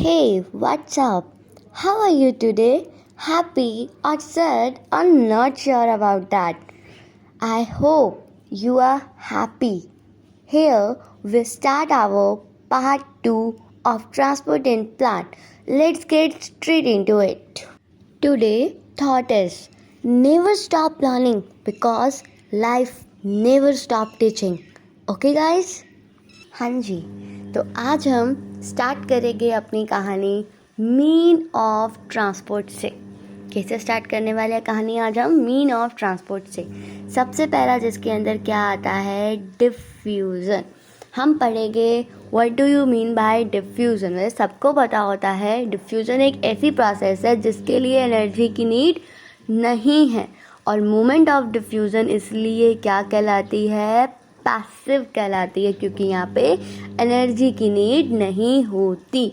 Hey, what's up? How are you today? Happy or sad? I'm not sure about that. I hope you are happy. Here we start our part 2 of Transport and Plant. Let's get straight into it. Today thought is never stop learning because life never stop teaching. Okay guys? हाँ जी, तो आज हम start करेंगे अपनी कहानी mean of transport से। कैसे start करने वाले हैं कहानी आज हम मीन ऑफ ट्रांसपोर्ट से। सबसे पहला जिसके अंदर क्या आता है, डिफ्यूज़न। हम पढ़ेंगे what do you mean by diffusion. वैसे सबको पता होता है डिफ्यूज़न एक ऐसी प्रोसेस है जिसके लिए एनर्जी की नीड नहीं है, और मूवमेंट ऑफ डिफ्यूज़न इसलिए क्या कहलाती है, पैसिव कहलाती है, क्योंकि यहाँ पे एनर्जी की नीड नहीं होती।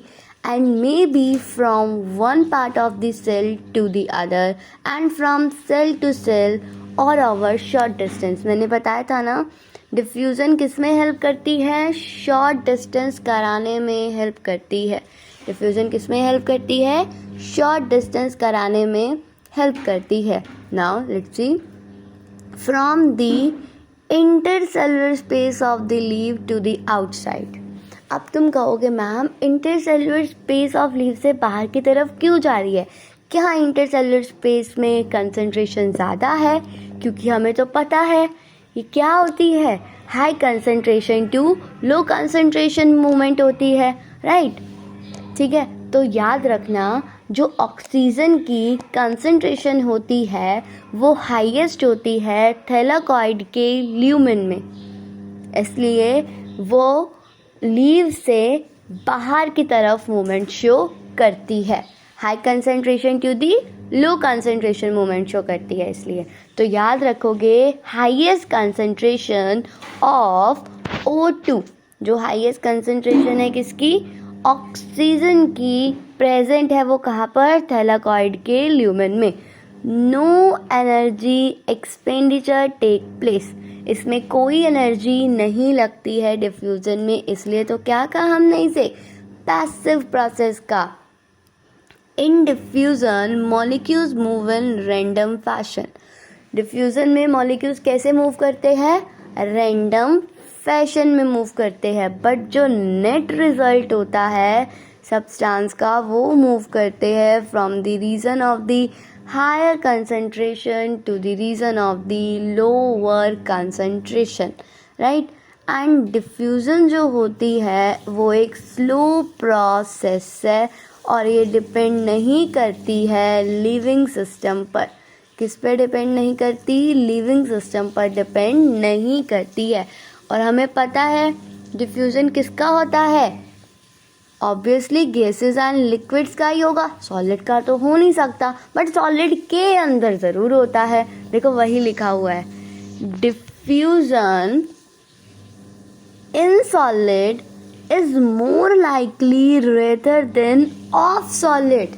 And may be from one part of the cell to the other end from cell to cell और ओवर शॉर्ट डिस्टेंस। मैंने बताया था ना, डिफ्यूज़न किस में हेल्प करती है, शॉर्ट डिस्टेंस कराने में हेल्प करती है। डिफ्यूज़न किस में हेल्प करती है, शॉर्ट डिस्टेंस कराने में हेल्प करती है। Now let's see, from the intercellular space of the leave to the outside. अब तुम कहोगे ma'am intercellular space of leave से बाहर की तरफ क्यों जा रही है? क्या इंटरसेलुलर स्पेस में कंसंट्रेशन ज़्यादा है? क्योंकि हमें तो पता है ये क्या होती है, high concentration to low concentration movement होती है, राइट? ठीक है, तो याद रखना जो ऑक्सीजन की कंसंट्रेशन होती है वो हाईएस्ट होती है थैलाकॉइड के ल्यूमेन में, इसलिए वो लीव से बाहर की तरफ मूवमेंट शो करती है। High concentration to the low concentration movement show करती है इसलिए। तो याद रखोगे हाईएस्ट कंसंट्रेशन ऑफ O2, जो हाईएस्ट कंसंट्रेशन है किसकी, ऑक्सीजन की, प्रेजेंट है वो कहाँ पर, थैलाकॉइड के ल्यूमेन में। No energy expenditure take place, इसमें कोई एनर्जी नहीं लगती है डिफ्यूज़न में, इसलिए तो क्या कहा हमने इसे, पैसिव प्रोसेस का। In diffusion molecules move in random fashion. Diffusion में मॉलिक्यूल्स कैसे मूव करते हैं, रैंडम फैशन में मूव करते हैं, बट जो नेट रिजल्ट होता है सब्सटेंस का वो मूव करते हैं from the region of the higher concentration to the region of the lower concentration, right? And diffusion जो होती है वो एक स्लो प्रोसेस है और ये डिपेंड नहीं करती है लिविंग सिस्टम पर। किस पे डिपेंड नहीं करती, लिविंग सिस्टम पर डिपेंड नहीं करती है। और हमें पता है डिफ्यूज़न किसका होता है, ऑब्वियसली गैसेस एंड लिक्विड्स का ही होगा, सॉलिड का तो हो नहीं सकता, बट सॉलिड के अंदर ज़रूर होता है। देखो वही लिखा हुआ है, diffusion in solid is more likely rather than of solid.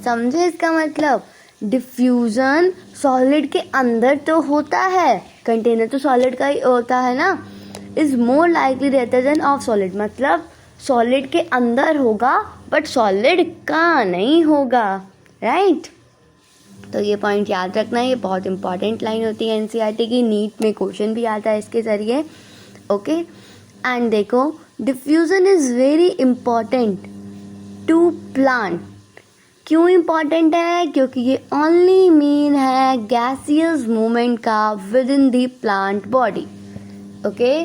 समझे इसका मतलब, डिफ्यूज़न सॉलिड के अंदर तो होता है, कंटेनर तो सॉलिड का ही होता है ना, is more likely rather than of solid, मतलब सॉलिड के अंदर होगा बट सॉलिड का नहीं होगा, राइट? तो ये पॉइंट याद रखना, ये बहुत इंपॉर्टेंट लाइन होती है एनसीईआरटी की, नीट में क्वेश्चन भी आता है इसके ज़रिए, ओके? एंड देखो diffusion is very important to plant. क्यों इम्पॉर्टेंट है, क्योंकि ये ओनली मीन है गैसियस मूवमेंट का within the plant body, okay?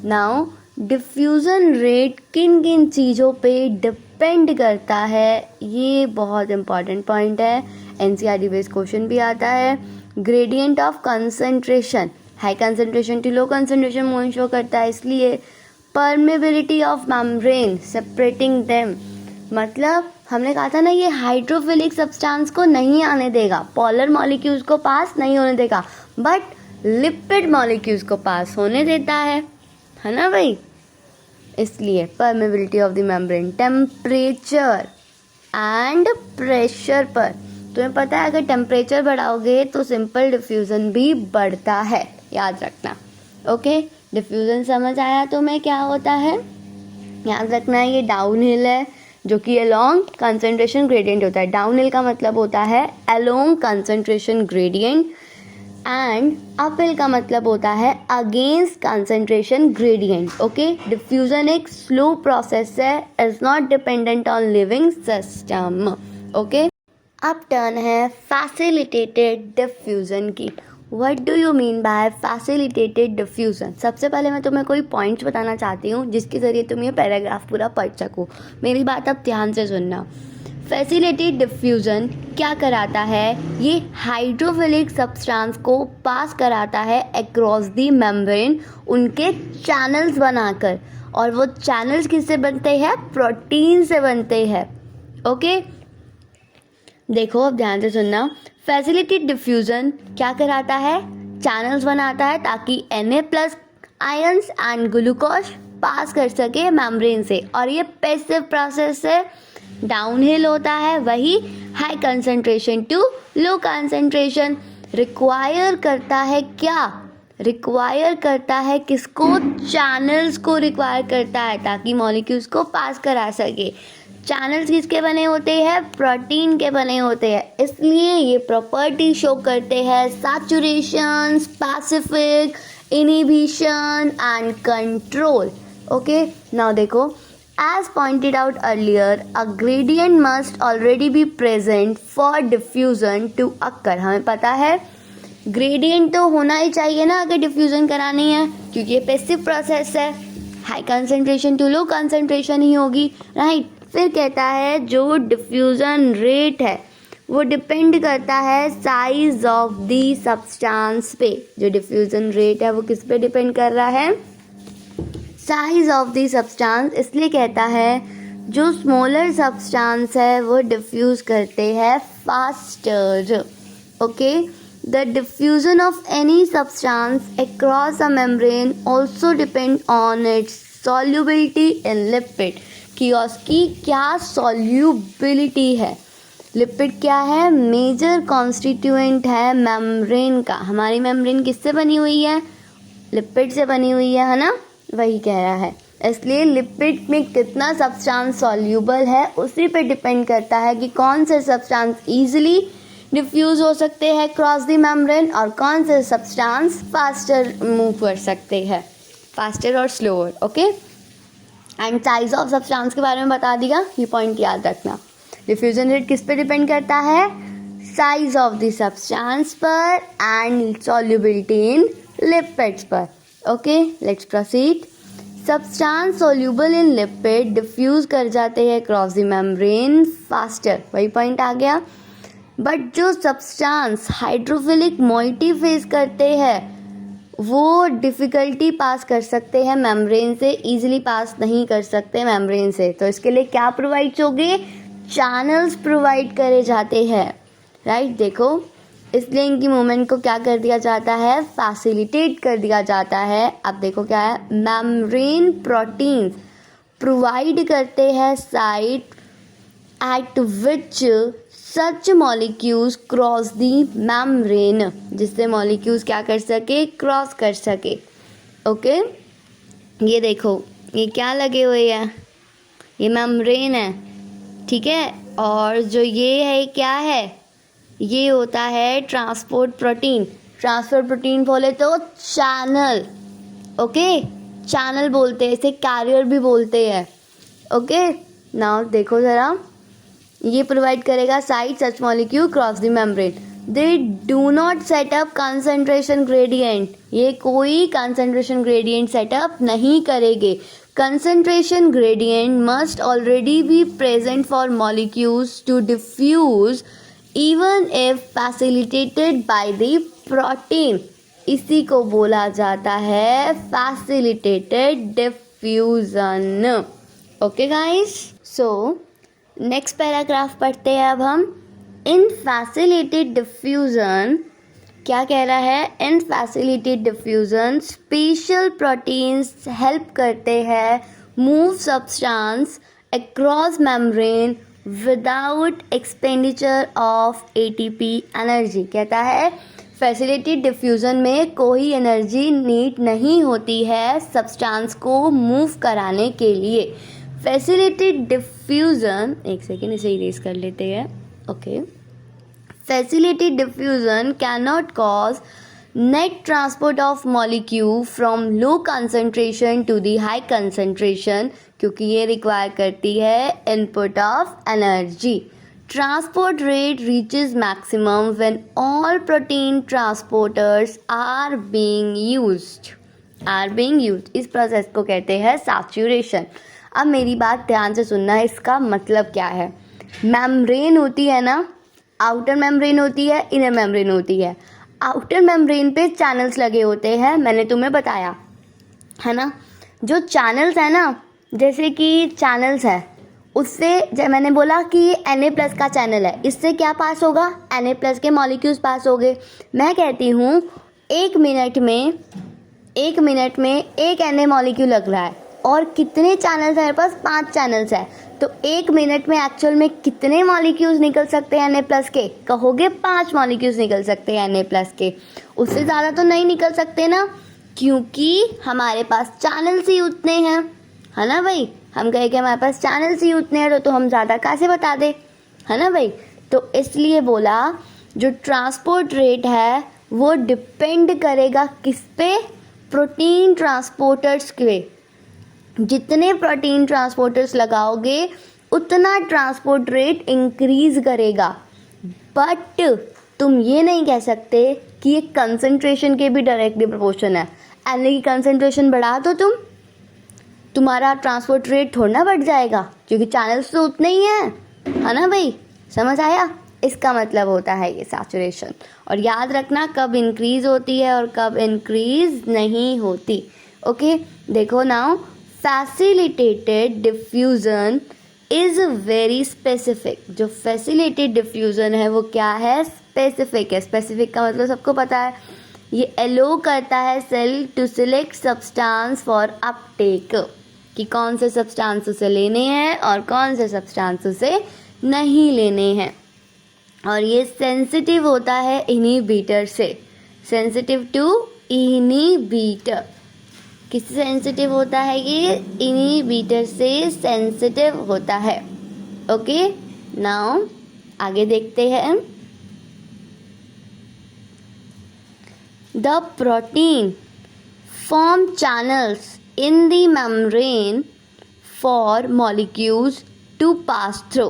Now diffusion rate किन किन चीज़ों पे डिपेंड करता है, ये बहुत इंपॉर्टेंट पॉइंट है, एनसीईआरटी बेस्ड क्वेश्चन भी आता है। Gradient of concentration, high concentration to low concentration movement show करता है, इसलिए permeability of membrane separating them, मतलब हमने कहा था ना ये हाइड्रोफिलिक सब्सटेंस को नहीं आने देगा, पोलर मॉलिक्यूल्स को पास नहीं होने देगा, बट लिपिड मॉलिक्यूल्स को पास होने देता है ना भाई? इसलिए permeability of the membrane, temperature and pressure पर, तुम्हें पता है अगर टेम्परेचर बढ़ाओगे तो सिंपल डिफ्यूज़न भी बढ़ता है, याद रखना, ओके? डिफ्यूज़न समझ आया तुम्हें क्या होता है, याद रखना ये डाउन हिल है, जो कि अलोंग कंसंट्रेशन ग्रेडियंट होता है। डाउन हिल का मतलब होता है along concentration gradient and up hill का मतलब होता है against concentration gradient. Okay, diffusion एक स्लो प्रोसेस है, is not dependent on living system. Okay, अब टर्न है फैसिलिटेटेड डिफ्यूजन की। What do you mean by facilitated diffusion? सबसे पहले मैं तुम्हें कोई पॉइंट्स बताना चाहती हूँ जिसके ज़रिए तुम ये पैराग्राफ पूरा पढ़ सको। मेरी बात अब ध्यान से सुनना। फैसिलिटेटेड डिफ्यूजन क्या कराता है? ये हाइड्रोफिलिक सब्सटेंस को पास कराता है अक्रॉस दी मेम्ब्रेन, उनके चैनल्स बनाकर, और वो चैनल्स किससे बनते हैं? प्रोटीन से बनते हैं। ओके, देखो अब ध्यान से सुनना। फैसिलिटेटेड डिफ्यूजन क्या कराता है? चैनल्स बनाता है ताकि Na+ आयंस एंड ग्लूकोज पास कर सके मेम्ब्रेन से, और ये पैसिव प्रोसेस है, डाउनहिल होता है। वही high concentration to low concentration require करता है। क्या रिक्वायर करता है? किसको? चैनल्स को रिक्वायर करता है ताकि मॉलिक्यूल्स को पास करा सके। चैनल्स किसके बने होते हैं? प्रोटीन के बने होते हैं। इसलिए ये प्रॉपर्टी शो करते हैं saturation, specific, inhibition and control. Okay, now देखो, as pointed out earlier, a gradient must already be present for diffusion to occur। हमें पता है ग्रेडियंट तो होना ही चाहिए ना अगर डिफ्यूजन करानी है, क्योंकि ये पैसिव प्रोसेस है, high concentration to low concentration ही होगी, राइट। फिर कहता है जो डिफ्यूजन रेट है वो डिपेंड करता है साइज ऑफ दी सब्सटेंस पे। जो डिफ्यूजन रेट है वो किस पे डिपेंड कर रहा है? Size of the substance. इसलिए कहता है जो स्मॉलर सब्सटेंस है वो डिफ्यूज करते हैं faster. Okay, the diffusion of any substance across a membrane also depend on it's solubility in lipid. कि उसकी क्या सॉल्युबिलिटी है? लिपिड क्या है? मेजर कॉन्स्टिट्यूएंट है मेम्ब्रेन का। हमारी मेम्ब्रेन किससे बनी हुई है? लिपिड से बनी हुई है ना, वही कह रहा है। इसलिए लिपिड में कितना सब्सटेंस सॉल्यूबल है उसी पे डिपेंड करता है कि कौन से सब्सटेंस इजीली डिफ्यूज हो सकते हैं क्रॉस द मेम्ब्रेन और कौन से सब्सटेंस फास्टर मूव कर सकते हैं, फास्टर और slower. Okay, and size of substance के बारे में बता दिया, ये पॉइंट याद रखना। डिफ्यूजन रेट किस पे डिपेंड करता है? साइज ऑफ द सब्सटेंस पर एंड सॉल्युबिलिटी इन लिपिड्स पर। Okay, let's proceed. Substance soluble in lipid diffuse कर जाते हैं क्रॉस द मेम्ब्रेन फास्टर, वही पॉइंट आ गया। बट जो सब्सटेंस हाइड्रोफिलिक मॉइटी फेस करते हैं वो डिफ़िकल्टी पास कर सकते हैं मेम्ब्रेन से, इजीली पास नहीं कर सकते मेम्ब्रेन से। तो इसके लिए क्या प्रोवाइड होंगे? चैनल्स प्रोवाइड करे जाते हैं, राइट। देखो, इसलिए इनकी मूवमेंट को क्या कर दिया जाता है? फैसिलिटेट कर दिया जाता है। अब देखो क्या है, मेम्ब्रेन प्रोटीन्स प्रोवाइड करते हैं साइट एट विच सच मॉलिक्यूल्स क्रॉस दी मेम्ब्रेन, जिससे मॉलिक्यूल्स क्या कर सके? क्रॉस कर सके। ओके, ये देखो ये क्या लगे हुए हैं? ये मेम्ब्रेन है, ठीक है। और जो ये है क्या है? ये होता है ट्रांसपोर्ट प्रोटीन। ट्रांसपोर्ट प्रोटीन बोले तो चैनल। ओके, चैनल बोलते हैं इसे, कैरियर भी बोलते हैं। ओके, नाउ देखो ज़रा, ये प्रोवाइड करेगा site such molecule cross the membrane. They do not setup concentration gradient. ये कोई कंसंट्रेशन ग्रेडियंट सेटअप नहीं करेंगे। Concentration gradient must already be present for molecules to diffuse even if facilitated by the protein. इसी को बोला जाता है facilitated diffusion. Okay guys, so next paragraph पढ़ते हैं अब हम। इन फैसिलिटेटेड डिफ्यूजन क्या कह रहा है? In facilitated diffusion special proteins help करते हैं move substance across membrane without expenditure of ATP energy. कहता है फैसिलिटेटेड डिफ्यूजन में कोई एनर्जी नीड नहीं होती है सब्सटेंस को मूव कराने के लिए। फैसिलिटेड डिफ्यूज़न, एक सेकेंड इसे इरेज कर लेते हैं. Okay. Facilitated diffusion cannot cause net transport of molecule from low concentration to the high concentration क्योंकि ये रिक्वायर करती है input of energy. Transport rate reaches maximum when all protein transporters are being used. इस process को कहते हैं saturation. अब मेरी बात ध्यान से सुनना, इसका मतलब क्या है. मेम्ब्रेन होती है ना, आउटर मेम्ब्रेन होती है, इनर मेम्ब्रेन होती है. आउटर मेम्ब्रेन पे चैनल्स लगे होते हैं, मैंने तुम्हें बताया है ना. जो चैनल्स है ना, जैसे कि चैनल्स है, उससे जब मैंने बोला कि ये Na+ का चैनल है, इससे क्या पास होगा, Na+ के मॉलिक्यूल्स पास हो गए. मैं कहती हूँ 1 मिनट में एक Na मॉलिक्यूल लग रहा है और कितने चैनल्स है मेरे पास, 5 चैनल्स है. तो 1 मिनट में एक्चुअल में कितने मॉलिक्यूल्स निकल सकते हैं Na+ के, कहोगे 5 मॉलिक्यूल्स निकल सकते हैं Na+ के. उससे ज़्यादा तो नहीं निकल सकते ना, क्योंकि हमारे पास चैनल्स ही उतने हैं, है ना भाई. हम कहे कि हमारे पास चैनल्स ही उतने हैं तो हम ज़्यादा कैसे बता दें, है ना भाई. तो इसलिए बोला जो ट्रांसपोर्ट रेट है वो डिपेंड करेगा किस पे, प्रोटीन ट्रांसपोर्टर्स पे. जितने प्रोटीन ट्रांसपोर्टर्स लगाओगे उतना ट्रांसपोर्ट रेट इंक्रीज करेगा. बट तुम ये नहीं कह सकते कि ये कंसंट्रेशन के भी डायरेक्टली प्रोपोर्शन है. Na की कंसंट्रेशन बढ़ा तो तुम्हारा ट्रांसपोर्ट रेट थोड़ा ना बढ़ जाएगा, क्योंकि चैनल्स तो उतने ही हैं, है ना भाई. समझ आया. इसका मतलब होता है ये सैचुरेशन. और याद रखना कब इंक्रीज होती है और कब इंक्रीज नहीं होती. ओके. देखो now, facilitated diffusion is very specific. जो फैसिलिटेटेड डिफ्यूज़न है वो क्या है, स्पेसिफिक है. स्पेसिफिक का मतलब सबको पता है, ये एलो करता है cell to select substance for uptake, कि कौन से सब्सटेंस उसे लेने हैं और कौन से सब्सटेंस उसे नहीं लेने हैं. और ये सेंसिटिव होता है इनहिबिटर से. Sensitive to inhibitor. किससे सेंसिटिव होता है ये, इनहिबिटर से सेंसिटिव होता है. ओके. नाउ आगे देखते हैं. The protein form channels in the membrane for molecules to pass through.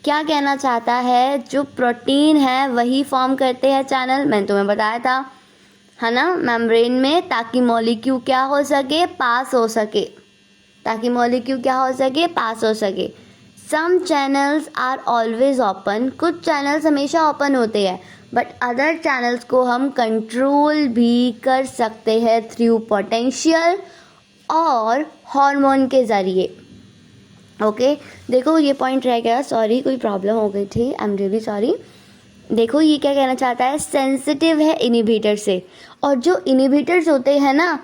क्या कहना चाहता है, जो प्रोटीन है वही फॉर्म करते हैं चैनल. मैंने तुम्हें बताया था, है ना, मेम्ब्रेन में, ताकि मॉलिक्यूल क्या हो सके, पास हो सके. ताकि मॉलिक्यूल क्या हो सके, पास हो सके. सम चैनल्स आर ऑलवेज ओपन. कुछ चैनल्स हमेशा ओपन होते हैं, बट अदर चैनल्स को हम कंट्रोल भी कर सकते हैं थ्रू पोटेंशियल और हार्मोन के ज़रिए. ओके. देखो ये पॉइंट रह गया, सॉरी कोई प्रॉब्लम हो गई थी, आई एम रियली सॉरी. देखो ये क्या कहना चाहता है, सेंसिटिव है इनहिबिटर से. और जो इनहिबिटर्स होते हैं ना,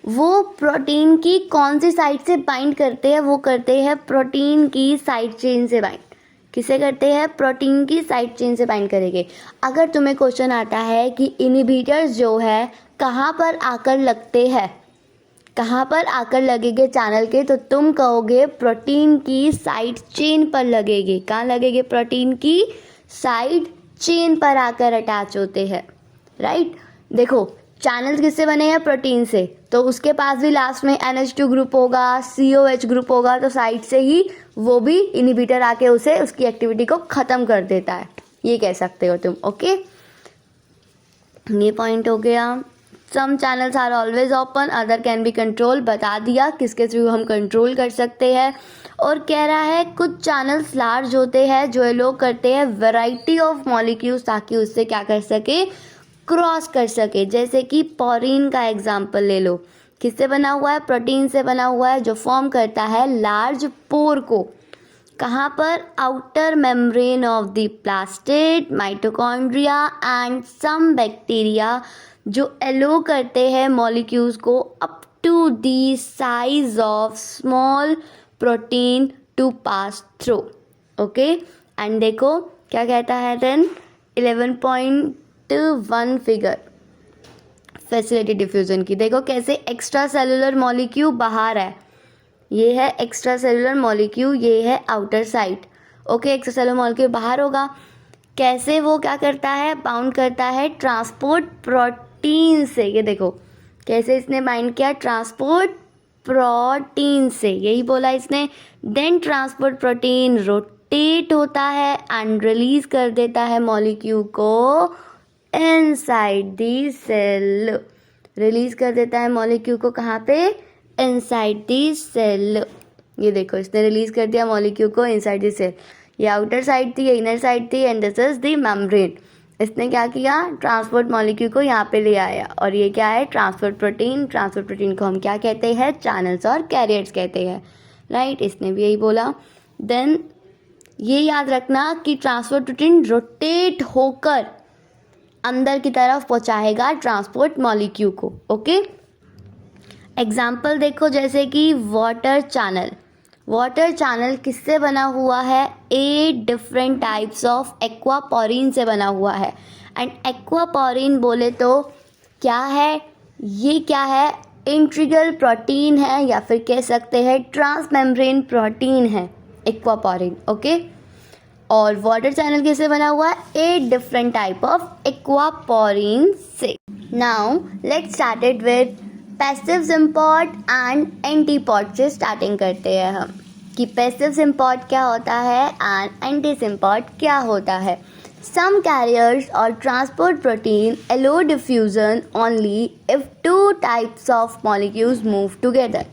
वो प्रोटीन की कौन सी साइड से बाइंड करते हैं, वो करते हैं प्रोटीन की साइड चेन से बाइंड. किसे करते हैं, प्रोटीन की साइड चेन से बाइंड करेंगे. अगर तुम्हें क्वेश्चन आता है कि इनहिबिटर्स जो है कहाँ पर आकर लगते हैं, कहाँ पर आकर लगेंगे चैनल के, तो तुम कहोगे प्रोटीन की साइड चेन पर लगेंगे. कहाँ लगेंगे, प्रोटीन की साइड चेन पर आकर अटैच होते हैं. राइट. देखो चैनल्स किससे बने हैं, प्रोटीन से, तो उसके पास भी लास्ट में NH2 ग्रुप होगा, COH ग्रुप होगा, तो साइड से ही वो भी इनहिबिटर आके उसे, उसकी एक्टिविटी को ख़त्म कर देता है. ये कह सकते हो तुम. ओके. ये पॉइंट हो गया. Some channels are always open, other can be control. बता दिया किसके थ्रू हम कंट्रोल कर सकते हैं. और कह रहा है कुछ चैनल्स लार्ज होते हैं जो लोग करते हैं वैरायटी ऑफ मॉलिक्यूल्स, ताकि उससे क्या कर सके, क्रॉस कर सके. जैसे कि पॉरीन का एग्जाम्पल ले लो. किससे बना हुआ है, प्रोटीन से बना हुआ है, जो फॉर्म करता है लार्ज पोर को. कहाँ पर, outer membrane of the plastid, mitochondria and some bacteria, जो एलो करते हैं मॉलिक्यूल्स को up to the size of small protein to pass through. Okay. And देखो क्या कहता है देन 11.1 फिगर फैसिलिटेटेड डिफ्यूजन की. देखो कैसे एक्स्ट्रा सेलुलर मॉलिक्यूल बाहर है, ये है एक्स्ट्रा सेलुलर मॉलिक्यूल, ये है outer side. Okay, extra cellular molecule बाहर होगा। कैसे वो क्या करता है, बाउंड करता है ट्रांसपोर्ट प्रोटीन से। ये देखो कैसे इसने बाइंड किया, ट्रांसपोर्ट प्रोटीन से, यही बोला इसने। देन ट्रांसपोर्ट प्रोटीन रोटेट होता है एंड रिलीज कर देता है मॉलिक्यूल को इनसाइड दी सेल। रिलीज कर देता है मॉलिक्यूल को कहाँ पे, इनसाइड दी सेल। ये देखो इसने रिलीज कर दिया मॉलिक्यूल को इनसाइड दी सेल। ये आउटर साइड थी, ये इनर साइड थी, and this is the membrane. इसने क्या किया, ट्रांसपोर्ट मॉलिक्यूल को यहाँ पे ले आया। और ये क्या है, ट्रांसपोर्ट प्रोटीन। ट्रांसपोर्ट प्रोटीन को हम क्या कहते हैं, चैनल्स और कैरियर्स कहते हैं, राइट। इसने भी यही बोला। देन ये याद रखना कि ट्रांसपोर्ट प्रोटीन रोटेट होकर अंदर की तरफ पहुंचाएगा ट्रांसपोर्ट मॉलिक्यूल को। ओके, एग्जाम्पल देखो, जैसे कि वाटर चैनल। वाटर चैनल किससे बना हुआ है, 8 डिफरेंट टाइप्स ऑफ एक्वापोरिन से बना हुआ है। एंड एक्वापोरिन बोले तो क्या है, ये क्या है, इंटीग्रल प्रोटीन है, या फिर कह सकते हैं ट्रांसमेम्ब्रेन प्रोटीन है एक्वापोरिन। ओके, और वाटर चैनल किससे बना हुआ है, 8 डिफरेंट टाइप ऑफ एक्वापोरिन से। Now let's start it with passive symport and antipode से स्टार्टिंग करते हैं हम, कि पैसिव सिम्पोर्ट क्या होता है एंड एंटी सिम्पोर्ट क्या होता है। सम कैरियर्स और transport protein allow diffusion only if 2 types of molecules move together।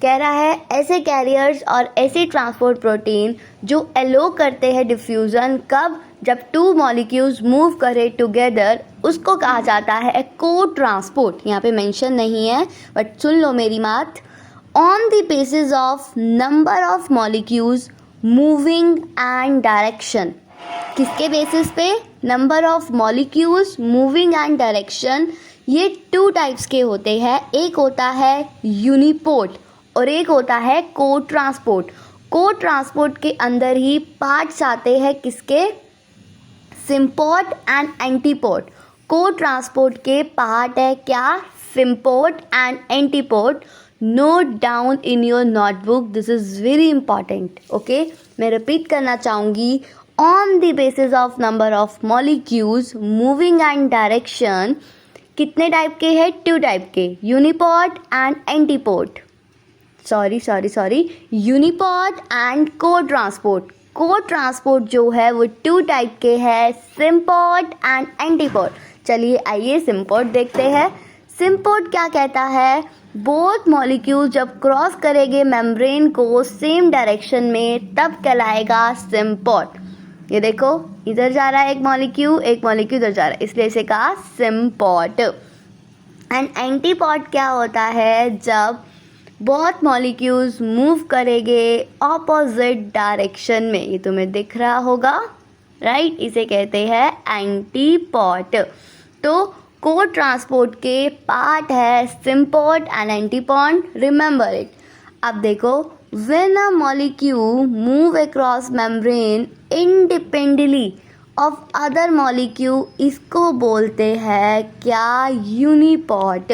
कह रहा है ऐसे कैरियर्स और ऐसे ट्रांसपोर्ट प्रोटीन जो एलो करते हैं डिफ्यूज़न, कब, जब 2 मॉलिक्यूल्स मूव करे टुगेदर, उसको कहा जाता है को ट्रांसपोर्ट। यहाँ पे मेंशन नहीं है बट सुन लो मेरी बात। On the basis of number of molecules moving and direction. किसके बेसिस पे, number of molecules moving and direction. ये 2 टाइप्स के होते हैं, एक होता है यूनिपोर्ट और एक होता है को ट्रांसपोर्ट। को ट्रांसपोर्ट के अंदर ही पार्ट्स आते हैं किसके, सिम्पोर्ट एंड एंटीपोर्ट। को ट्रांसपोर्ट के पार्ट है क्या, symport and antiport. Note down in your notebook, this is very important. Okay, मैं रिपीट करना चाहूँगी। On the basis of number of molecules moving and direction, कितने टाइप के हैं, 2 टाइप के, uniport and antiport. Sorry uniport and cotransport. को transport जो है वो 2 टाइप के हैं, सिम्पोर्ट एंड एंटीपोर्ट। चलिए आइए सिम्पोर्ट देखते हैं। सिम्पोर्ट क्या कहता है, बोथ मॉलिक्यूल जब क्रॉस करेंगे मेम्ब्रेन को सेम डायरेक्शन में, तब कहलाएगा सिम्पोर्ट। ये देखो इधर जा रहा है एक मॉलिक्यूल इधर जा रहा है, इसलिए इसे कहा सिम्पोर्ट। एंड एंटीपोर्ट क्या होता है, जब बहुत मॉलिक्यूल्स मूव करेंगे ऑपोजिट डायरेक्शन में। ये तुम्हें दिख रहा होगा, राइट, इसे कहते हैं एंटीपोर्ट। तो को ट्रांसपोर्ट के पार्ट है symport and antiport, remember it. अब देखो, when a molecule move across membrane independently of other molecule, इसको बोलते हैं क्या, यूनिपोर्ट।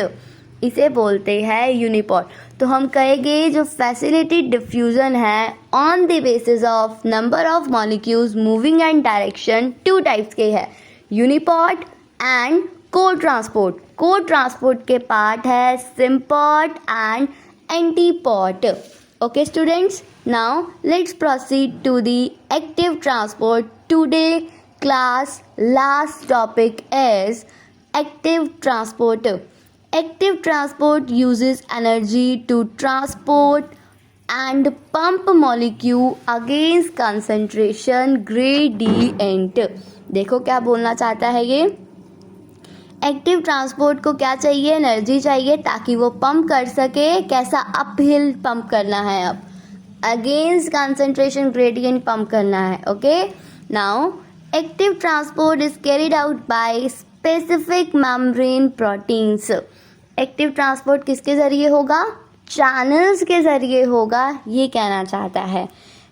इसे बोलते हैं यूनिपोर्ट। तो हम कहेंगे जो फैसिलिटेड डिफ्यूज़न है on the basis of number of molecules moving and direction, 2 types के हैं, uniport and cotransport. Cotransport के पार्ट है symport and antiport. Okay students, now let's proceed to the active transport. Today class last topic is active transport. Active transport uses energy to transport and pump molecule against concentration gradient. देखो क्या बोलना चाहता है ये, active transport को क्या चाहिए, energy चाहिए ताकि वो पंप कर सके। कैसा, अपहिल पंप करना है, अब अगेंस्ट कंसंट्रेशन ग्रेडियंट पंप करना है। Okay, now active transport is carried out by specific membrane proteins. Active transport किसके ज़रिए होगा, चैनल्स के ज़रिए होगा, ये कहना चाहता है।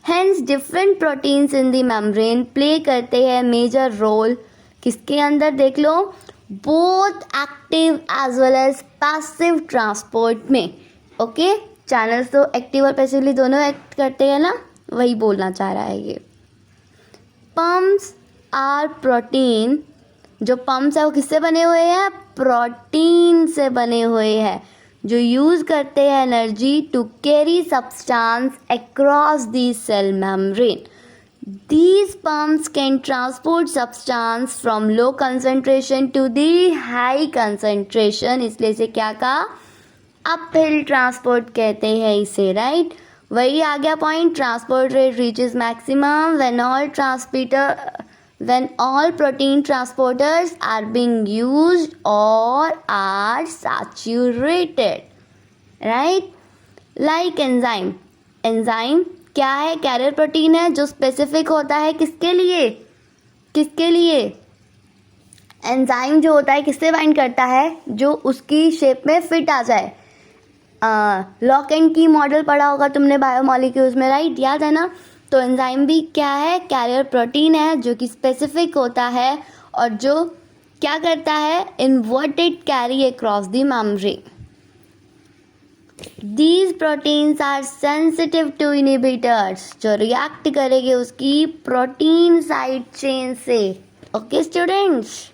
Hence different proteins in the membrane play करते हैं मेजर रोल किसके अंदर, देख लो, both active as well as passive transport में। ओके, चैनल्स तो एक्टिव और पैसिवली दोनों एक्ट करते हैं ना, वही बोलना चाह रहा है ये। पम्प्स आर प्रोटीन, जो पम्प्स है वो किससे बने हुए हैं? प्रोटीन से बने हुए हैं, जो यूज़ करते हैं energy to carry substance across the cell membrane. These pumps can transport substance from low concentration to the high concentration, इसलिए इसे क्या कहा? अपहिल ट्रांसपोर्ट कहते हैं इसे, राइट। वही आ गया point, transport rate reaches maximum when all protein transporters are being used or are saturated, right? Like enzyme क्या है? कैरियर प्रोटीन है जो स्पेसिफिक होता है किसके लिए? एंजाइम जो होता है किससे बाइंड करता है? जो उसकी शेप में फिट आ जाए। लॉक एंड की मॉडल पढ़ा होगा तुमने बायोमॉलिक्यूल्स में, राइट? याद है ना? तो एंजाइम भी क्या है? कैरियर प्रोटीन है जो कि स्पेसिफिक होता है और जो क्या करता है? Inverted carry across the membrane. These proteins are sensitive to inhibitors, जो रिएक्ट करेंगे उसकी प्रोटीन साइड चेन से। Okay students.